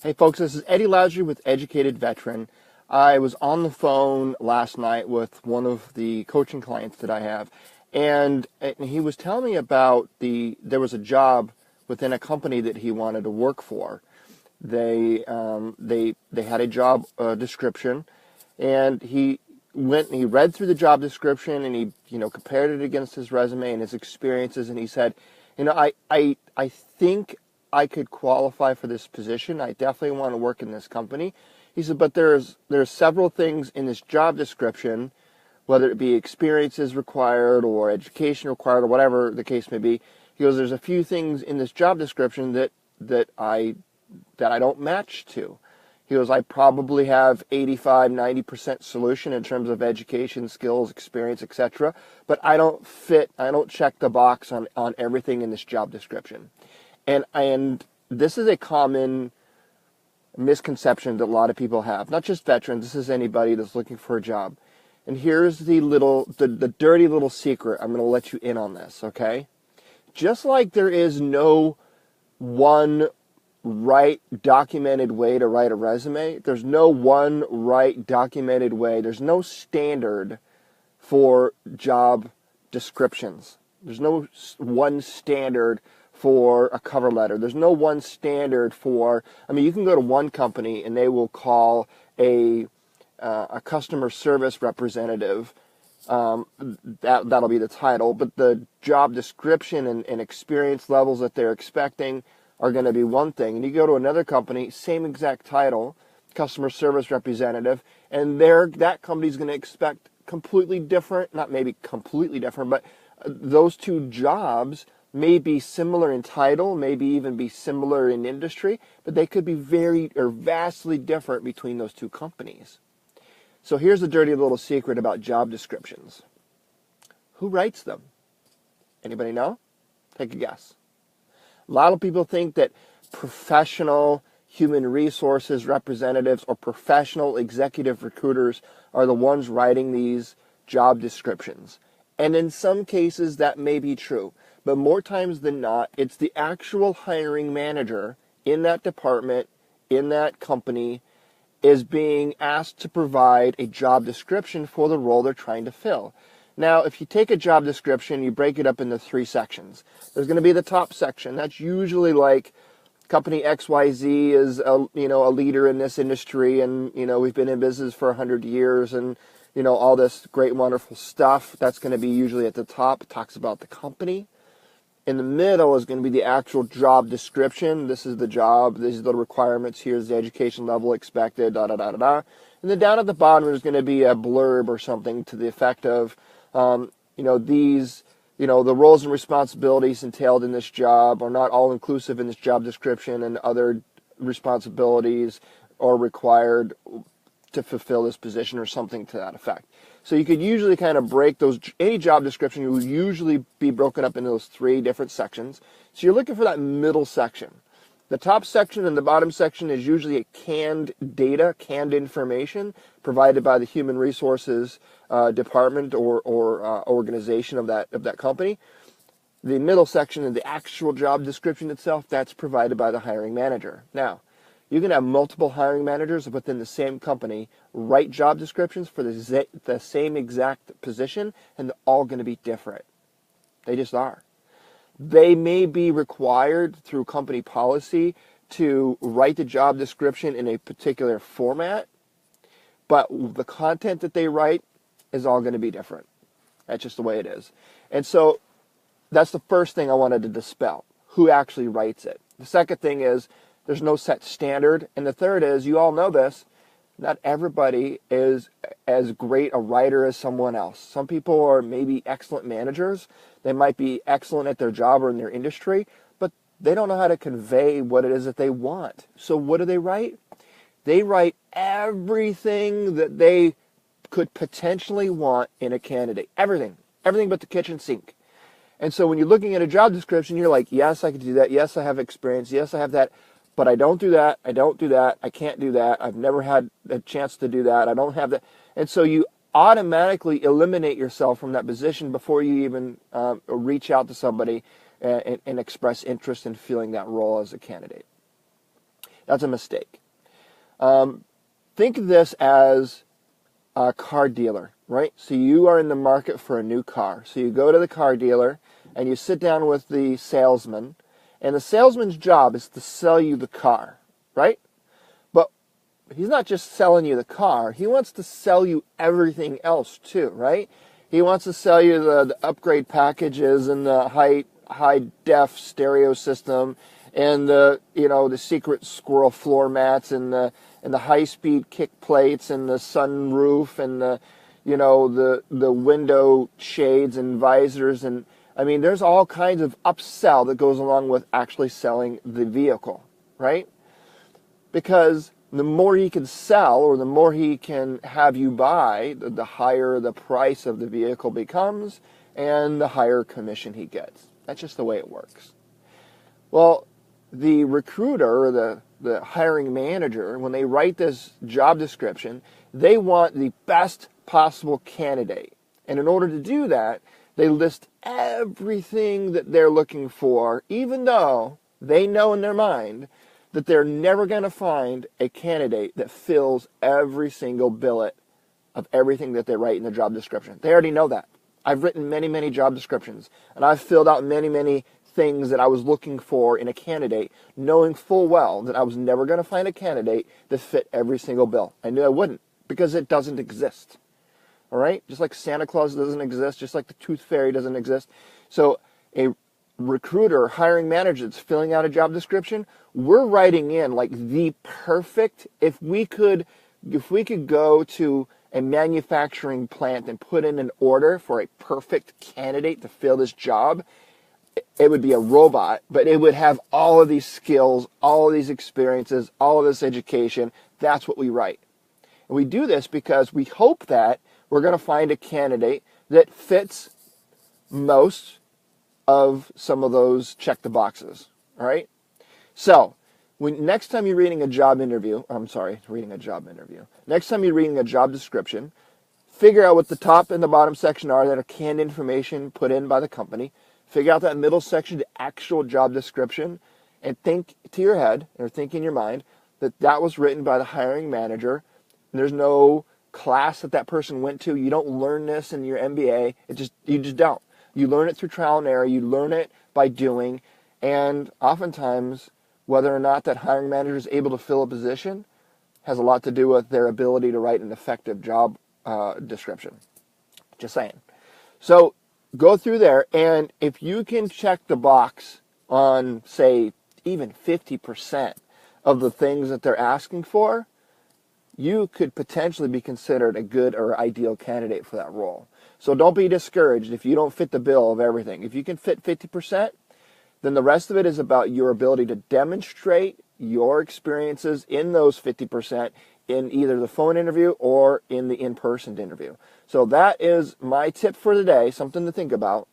Hey folks, this is Eddie Lazzari with Educated Veteran. I was on the phone last night with one of the coaching clients that I have, and he was telling me about there was a job within a company that he wanted to work for. They had a job description, and he went and he read through the job description, and he compared it against his resume and his experiences, and he said, I think I could qualify for this position. I definitely want to work in this company. He said, but there's several things in this job description, whether it be experiences required or education required or whatever the case may be. He goes, there's a few things in this job description that I don't match to. He goes, I probably have 85-90% solution in terms of education, skills, experience, etc. But I don't check the box on everything in this job description. And this is a common misconception that a lot of people have, not just veterans, this is anybody that's looking for a job. And here's the dirty little secret. I'm going to let you in on this, okay? Just like there is no one right documented way to write a resume, there's no one right documented way, there's no standard for job descriptions. There's no one standard for a cover letter. There's no one standard for, you can go to one company and they will call a customer service representative, that'll be the title, but the job description and experience levels that they're expecting are going to be one thing. And you go to another company, same exact title, customer service representative, and that company's going to expect completely different, not maybe completely different, but those two jobs may be similar in title, maybe even be similar in industry, but they could be vastly different between those two companies. So here's the dirty little secret about job descriptions. Who writes them? Anybody know? Take a guess. A lot of people think that professional human resources representatives or professional executive recruiters are the ones writing these job descriptions. And in some cases that may be true. But more times than not, it's the actual hiring manager in that department, in that company, is being asked to provide a job description for the role they're trying to fill. Now, if you take a job description, you break it up into 3 sections. There's going to be the top section. That's usually like company XYZ is a leader in this industry, and we've been in business for 100 years, and all this great, wonderful stuff. That's going to be usually at the top. It talks about the company. In the middle is going to be the actual job description. This is the job. These are the requirements. Here's the education level expected, And then down at the bottom, there's going to be a blurb or something to the effect of, the roles and responsibilities entailed in this job are not all inclusive in this job description, and other responsibilities are required to fulfill this position, or something to that effect. So you could usually kind of break any job description will usually be broken up into those 3 different sections. So you're looking for that middle section. The top section and the bottom section is usually a canned data, canned information provided by the human resources department or organization of that company. The middle section and the actual job description itself, that's provided by the hiring manager. Now, you can have multiple hiring managers within the same company write job descriptions for the same exact position, and they're all going to be different. They just are. They may be required through company policy to write the job description in a particular format, but the content that they write is all going to be different. That's just the way it is. And so that's the first thing I wanted to dispel. Who actually writes it? The second thing is, there's no set standard. And the third is, you all know this, not everybody is as great a writer as someone else. Some people are maybe excellent managers. They might be excellent at their job or in their industry, but they don't know how to convey what it is that they want. So what do they write? They write everything that they could potentially want in a candidate. Everything but the kitchen sink. And so when you're looking at a job description, you're like, yes, I can do that. Yes, I have experience. Yes, I have that. But I don't do that. I don't do that. I can't do that. I've never had a chance to do that. I don't have that. And so you automatically eliminate yourself from that position before you even reach out to somebody and express interest in filling that role as a candidate. That's a mistake. Think of this as a car dealer, right? So you are in the market for a new car. So you go to the car dealer and you sit down with the salesman, and the salesman's job is to sell you the car, right? But he's not just selling you the car. He wants to sell you everything else too, right? He wants to sell you the upgrade packages and the high def stereo system and the secret squirrel floor mats and the high speed kick plates and the sunroof and the window shades and visors, and I mean there's all kinds of upsell that goes along with actually selling the vehicle, right? Because the more he can sell or the more he can have you buy, the higher the price of the vehicle becomes and the higher commission he gets. That's just the way it works. Well, the recruiter or the hiring manager, when they write this job description, they want the best possible candidate. And in order to do that, they list everything that they're looking for, even though they know in their mind that they're never going to find a candidate that fills every single billet of everything that they write in the job description. They already know that. I've written many, many job descriptions, and I've filled out many, many things that I was looking for in a candidate, knowing full well that I was never going to find a candidate that fit every single bill. I knew I wouldn't, because it doesn't exist. All right? Just like Santa Claus doesn't exist, just like the Tooth Fairy doesn't exist. So a recruiter, hiring manager that's filling out a job description, we're writing in like the perfect, if we could go to a manufacturing plant and put in an order for a perfect candidate to fill this job, it would be a robot, but it would have all of these skills, all of these experiences, all of this education. That's what we write. And we do this because we hope that we're going to find a candidate that fits most of some of those check the boxes. All right? So, next time you're reading a job interview, next time you're reading a job description, figure out what the top and the bottom section are that are canned information put in by the company. Figure out that middle section, the actual job description, and think to your head, or think in your mind, that was written by the hiring manager. And there's no class that person went to. You don't learn this in your MBA. You just don't. You learn it through trial and error. You learn it by doing. And oftentimes, whether or not that hiring manager is able to fill a position has a lot to do with their ability to write an effective job description. Just saying. So go through there, and if you can check the box on, say, even 50% of the things that they're asking for, you could potentially be considered a good or ideal candidate for that role. So don't be discouraged if you don't fit the bill of everything. If you can fit 50%, then the rest of it is about your ability to demonstrate your experiences in those 50% in either the phone interview or in the in-person interview. So that is my tip for today, something to think about,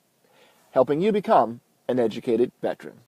helping you become an educated veteran.